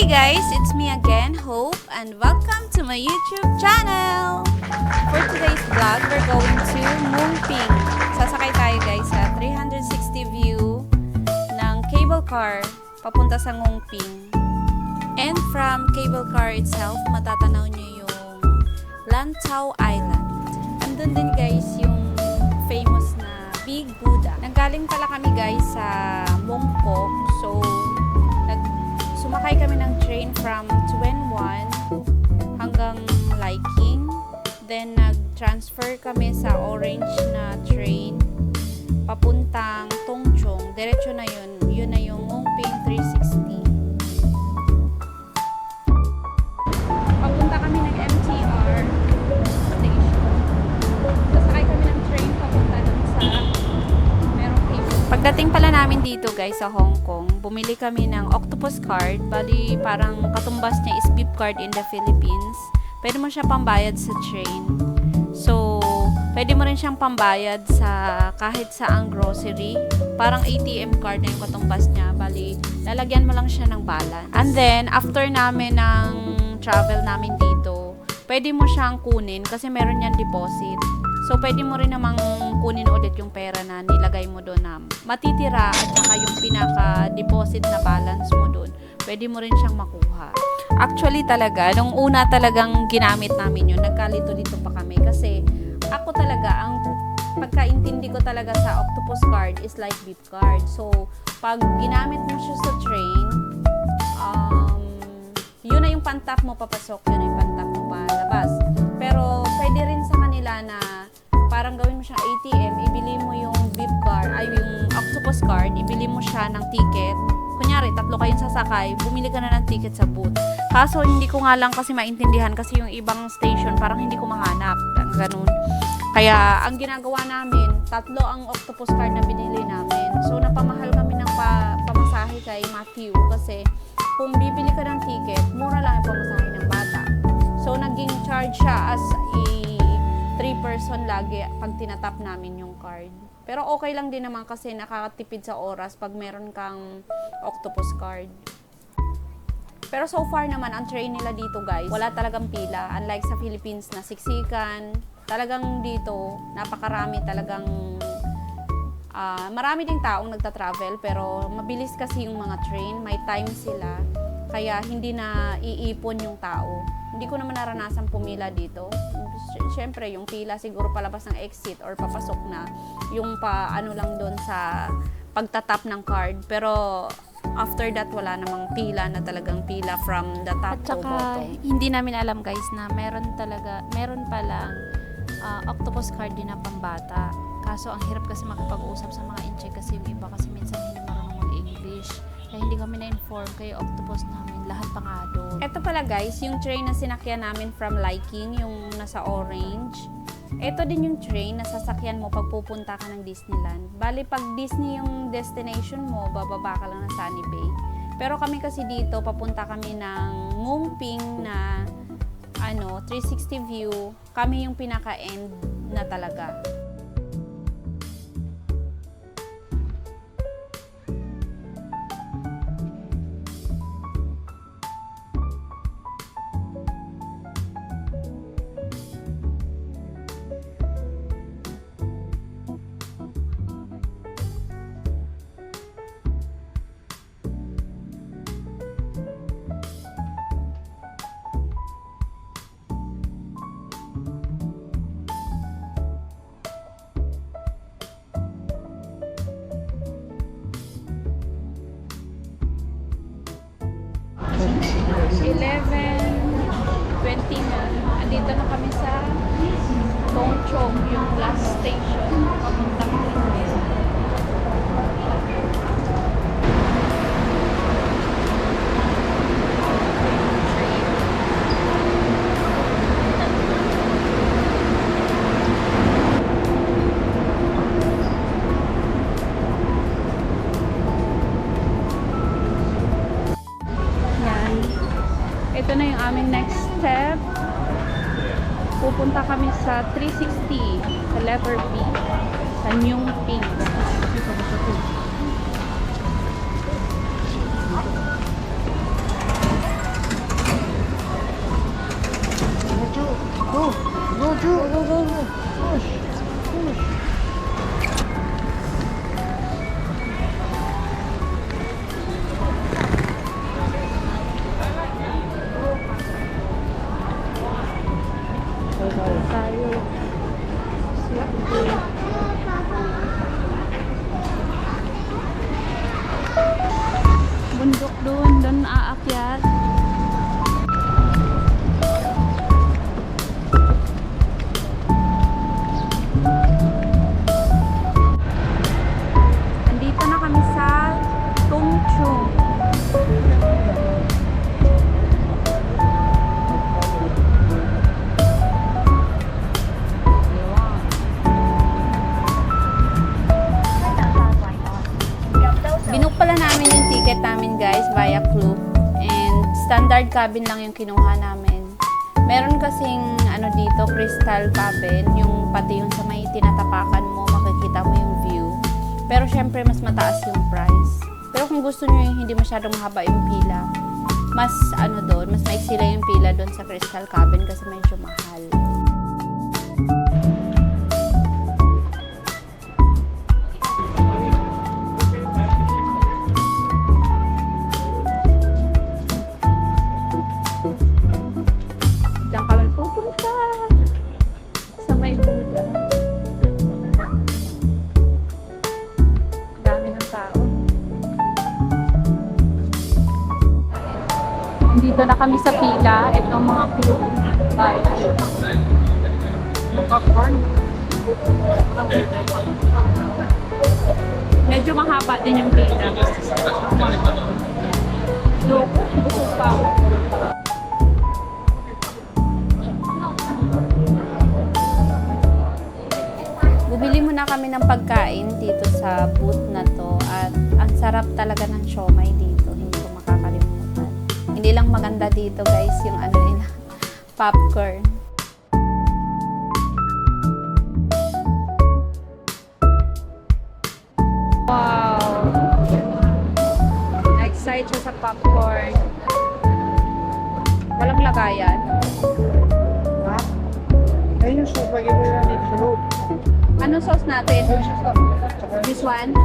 guys, it's me again, Hope, and welcome to my YouTube channel! For today's vlog, we're going to Moongping. Sasakay tayo guys sa 360 view ng cable car papunta sa Moongping. And from cable car itself, matatanaw nyo yung Lantau Island. Andun din guys yung famous na Big Buddha. Nanggaling pala kami guys sa Mongkok, so sumakay kami ng train from Tuen Wan hanggang Liking. Then, nag-transfer kami sa orange na train papuntang Tongchong. Diretso na yun. Yun na yung Moongping 360. Papunta kami ng MTR station. Sasakay kami ng train papunta dun sa merong cable. Pagdating pala namin dito guys sa Hong Kong, bumili kami ng octopus card. Bali, parang katumbas niya is beep card in the Philippines. Pwede mo siya pambayad sa train. So, pwede mo rin siyang pambayad sa kahit saang grocery. Parang ATM card na yung katumbas niya. Bali, lalagyan mo lang siya ng balance. And then, after namin ng travel namin dito, pwede mo siyang kunin kasi meron yan deposit. So, pwede mo rin namang kunin ulit yung pera na nilagay mo doon na matitira at saka yung pinaka-deposit na balance mo doon. Pwede mo rin siyang makuha. Actually talaga, nung una talagang ginamit namin yun, nagkalito-lito pa kami. Kasi ako talaga, ang pagkaintindi ko talaga sa octopus card is like beep card. So, pag ginamit mo siya sa train, yun na yung pantap mo papasok, yun na yung pantap mo palabas. Pero, pwede rin sa kanila na parang gawin mo siyang ATM, ibili mo yung beep card, ay yung octopus card, ibili mo siya ng ticket. Kunyari, 3 kayong sasakay, bumili ka na ng ticket sa booth. Kaso, hindi ko nga lang kasi maintindihan kasi yung ibang station, parang hindi ko mahanap. Ganun. Kaya, ang ginagawa namin, 3 ang octopus card na binili namin. So, napamahal kami ng pamasahe kay Matthew kasi kung bibili ka ng ticket, mura lang yung pamasahe ng bata. So, naging charge siya as a 3-person lagi pag tinatap namin yung card. Pero okay lang din naman kasi nakakatipid sa oras pag meron kang octopus card. Pero so far naman, ang train nila dito guys, wala talagang pila. Unlike sa Philippines na siksikan, talagang dito, napakarami talagang, marami ding taong nagta-travel, pero mabilis kasi yung mga train, may time sila. Kaya hindi na iipon yung tao. Hindi ko naman naranasan pumila dito. Siyempre, yung pila siguro palabas ng exit or papasok na. Yung ano lang doon sa pagtatap ng card. Pero after that, wala namang pila na talagang pila from the top to bottom. Hindi namin alam guys na meron palang octopus card din na pambata. Kaso ang hirap kasi makipag-usap sa mga in-check kasi yung iba kasi minsan hindi marunong mag-English. Kaya hindi kami na-inform kay octopus namin. Lahat pa nga doon. Ito pala guys, yung train na sinakyan namin from Liking, yung nasa orange. Ito din yung train na sasakyan mo pag pupunta ka ng Disneyland. Bali, pag Disney yung destination mo, bababa ka lang ng Sunny Bay. Pero kami kasi dito, papunta kami ng Moongping na 360 view. Kami yung pinaka-end na talaga. Andito na kami sa Tongchong, yung last station. Papunta kami. Yan. Ito na yung aming next step. Pupunta kami sa 360 sa letter B sa Moongping. aakyat. Andito na kami sa Tung Chung. Binook pala namin yung ticket namin guys via Klook, and standard cabin lang yung kinuha namin. Meron kasing ano dito, crystal cabin, yung pati yung sa may tinatapakan mo, makikita mo yung view. Pero syempre mas mataas yung price. Pero kung gusto niyo yung hindi masyadong mahaba yung pila, mas ano doon, mas maiksi lang yung pila doon sa crystal cabin kasi medyo mahal. Diyan kami pupunta sa may Buda. Dami ng tao. Dito na kami sa pila. Itong mga club. Popcorn. Medyo mahaba din yung pila. Look, busog pa. Bumili muna kami ng pagkain dito sa booth na to at ang sarap talaga ng siomai dito. Hindi ko makakalimutan. Hindi lang maganda dito guys yung ano nila, popcorn. Wow! Excited siya sa popcorn. Walang lagayan. Ayun yung sopa yung nila sa loob. Anong sauce natin? This one?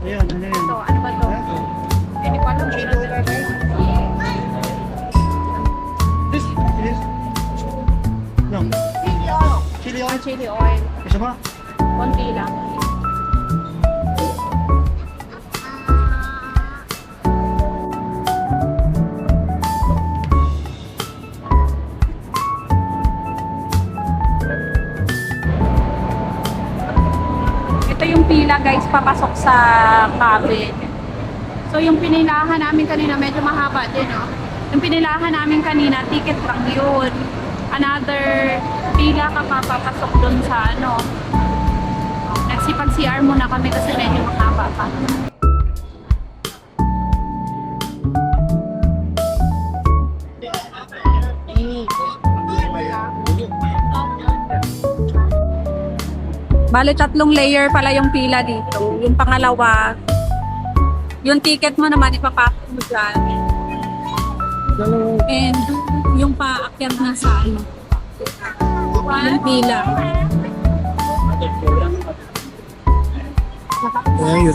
Ayan, ano yan? Ito, ano ba to? Hindi ko alam. Chili oil na tayo? This? No. Chili oil? Chili oil. Isa ba? Konti lang. Ito yung pila guys, papasok sa cabin. So yung pinilahan namin kanina, medyo mahaba din, no? Yung pinilahan namin kanina, ticket lang yun. Another pila ka papapasok dun sa ano. Nagsipag-CR muna kami kasi medyo mahaba pa. Bale, 3 layer pala yung pila dito. Yung pangalawa, yung ticket mo naman ipapasok mo dyan. And yung paakyat na sa ano, yung pila. Ayun.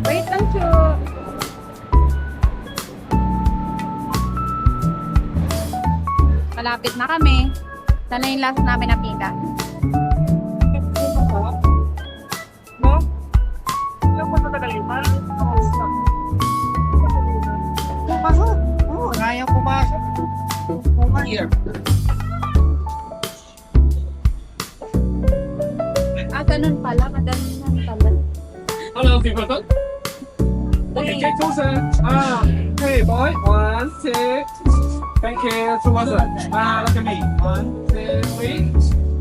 Wait lang, Chu. Malapit na kami. Sana yung last namin na pila. Pumasok. Oo, kaya pumasok. Here. Ah, ganun pala. Madami lang pala. Hello, people. Okay, take two, sir. Hey, boy. 1, 2. Thank you. 2, 1, sir. Look at me. 1, 2, 3.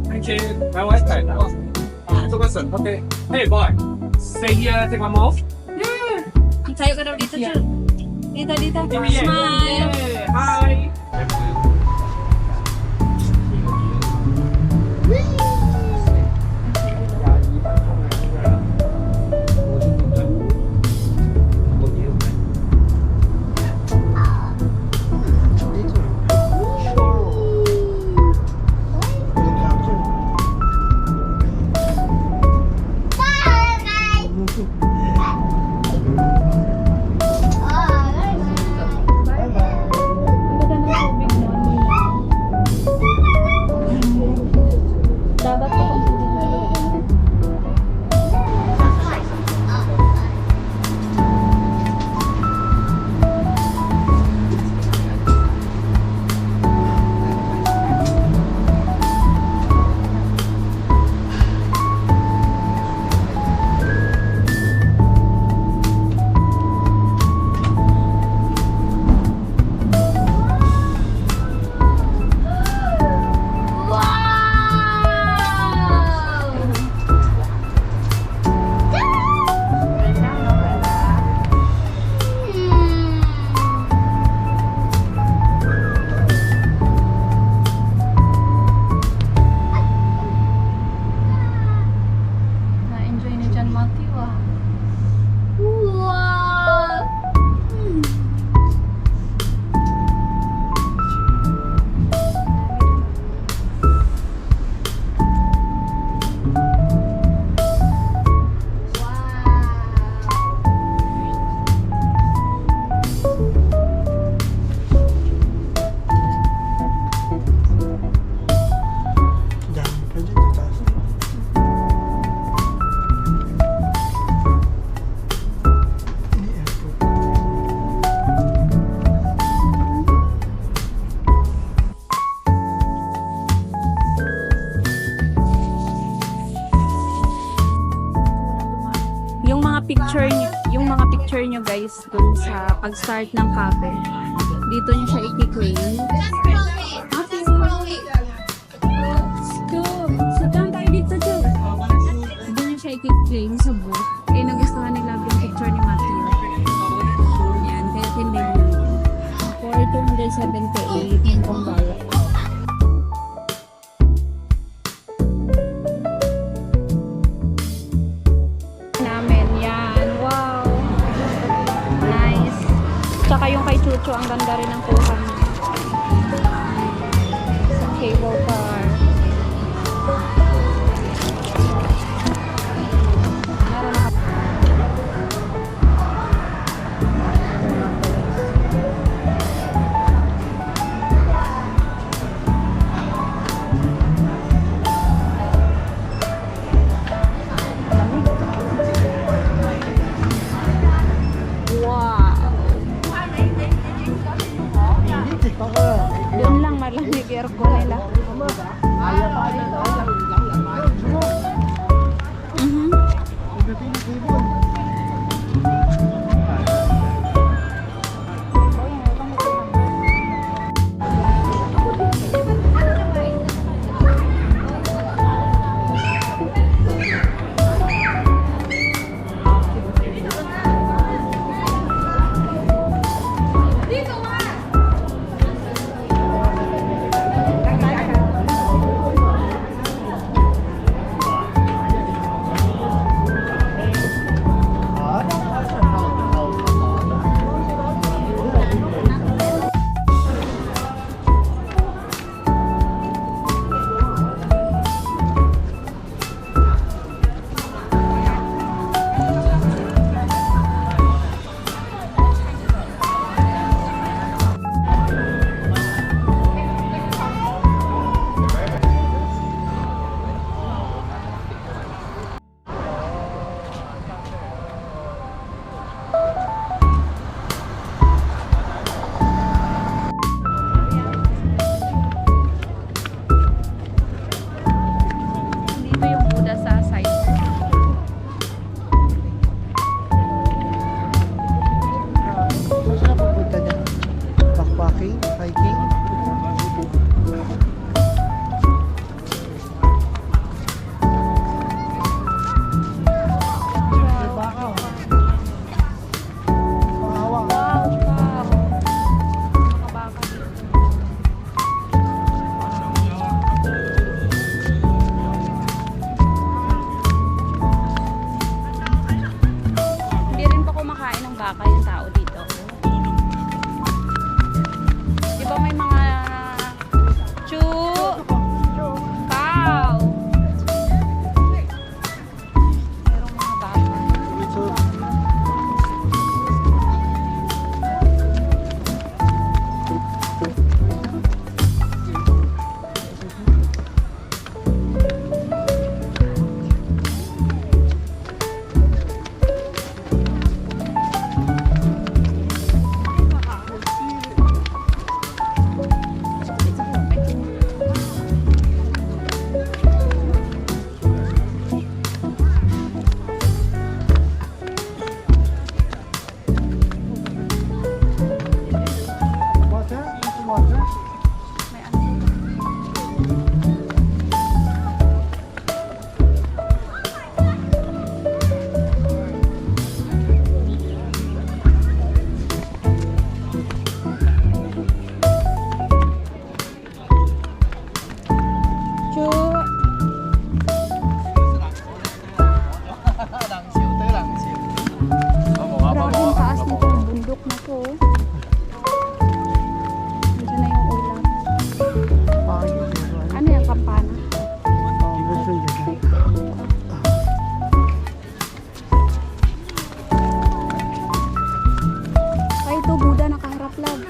Thank you. My wife's time. 2, 1, sir. Okay. Hey, boy. Stay here. Take one more. Yeah. Sayo ka daw dito, Chu. Dito, dito. Yeah. Smile. Yeah. Hi. yung mga picture nyo guys dun sa pag-start ng cafe. Dito nyo siya i-claim. Sit down tayo dito, Joe. Dito nyo siya i-claim sa booth. Eh, nagustuhan nila yung picture ni Matthew. Yan, kaya tindig nyo. For 278 yung kumbala. Namin yan. Wow. Nice. Tsaka yung kay Chucho, ang ganda rin ng kuha niya. Sa cable car. Meron na wow. Doon lang malamig aircon nila. Mhm. Dito yung Buddha sa side. Saan sila pupunta niya? Backpacking? Hiking? Baka. Maawa. Wow, wow. Mga baka dito. Hindi rin pa kumakain ng baka yung tao dito. Di ba may mga chu, cow. Merong mga baka. Water? Water? May ano. Chu. Grabe yung taas nito, ang bundok na to. Diyan na yung ulam. Ano yung kampana? Ay, ito, Buddha, nakaharap lang.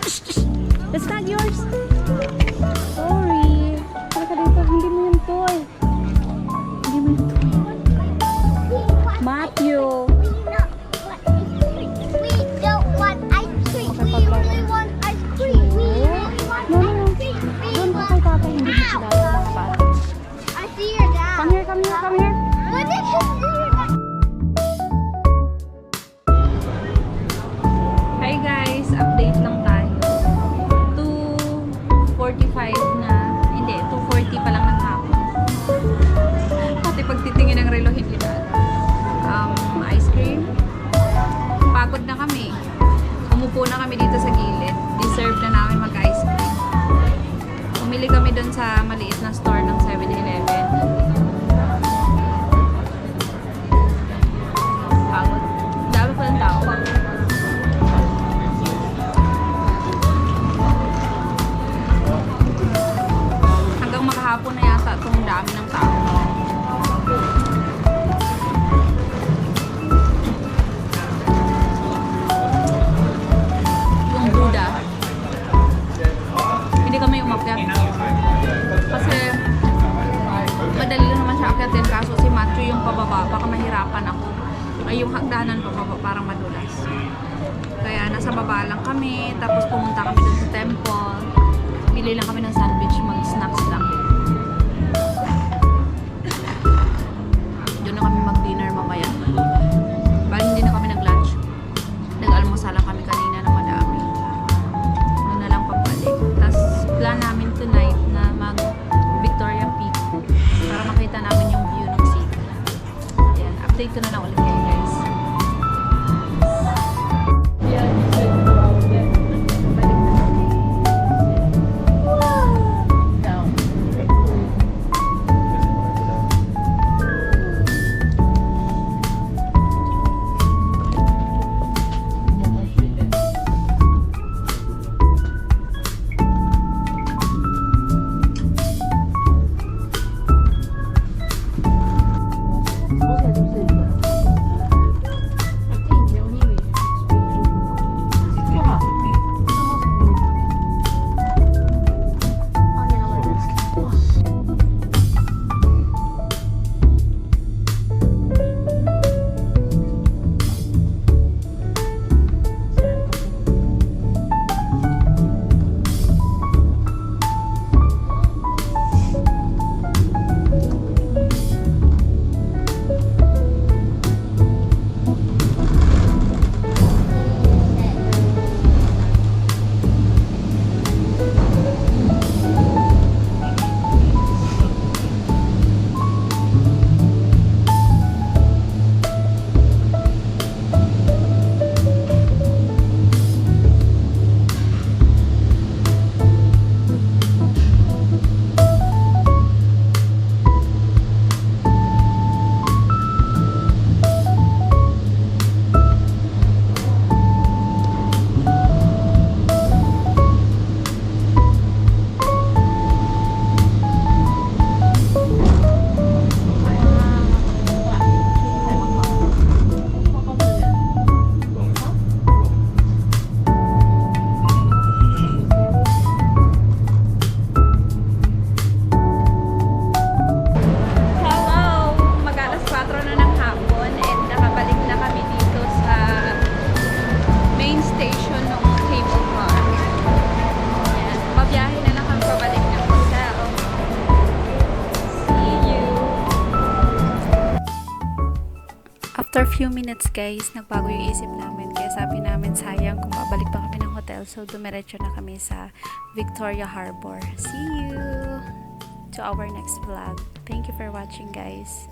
That's not yours. Sorry. Halika dito. Hindi mo yung toy. Hindi mo yung toy. Matthew. We don't want ice cream. We really want ice cream. We really want No, no, no. ice cream. We Doon ka want. kay tatay. Hindi mo sila mga bata. I see your dad. Come here, come here, come here. What did you see your dad? Hi guys, update lang tayo. 2:45 na, hindi, 2:40 pa lang ng hapon. Pati pagtitingin ng relo hindi na alam. Ice cream. Pagod na kami. Umupo na kami dito sa gilid. Deserve na namin mag-ice cream. Umili kami dun sa maliit na store ng 7-Eleven. Pagod. Dami pa ng tao. Hanggang makahapon na yata itong dami ng tao. Yung Buddha. Hindi kami umakyat. Kasi madali lang naman siya akyatin. Kaso si Matthew yung pababa. Baka mahirapan ako. Ay, yung hagdanan pababa parang madulas. Kaya nasa baba lang kami. Tapos pumunta kami dun sa temple. Bili lang kami ng sandwich, mag-snacks lang. Doon na kami mag-dinner mamaya. Bali hindi na kami nag-lunch. Nag-almusal lang kami kanina na madami. Doon na lang pabalik. Tapos plan namin tonight na mag-Victoria Peak para makita namin yung view ng city. Yan, update ko na lang ulit kayo guys. After few minutes guys, nagbago yung isip namin. Kaya sabi namin sayang kung babalik pa kami ng hotel. So dumiretso na kami sa Victoria Harbor. See you to our next vlog. Thank you for watching guys.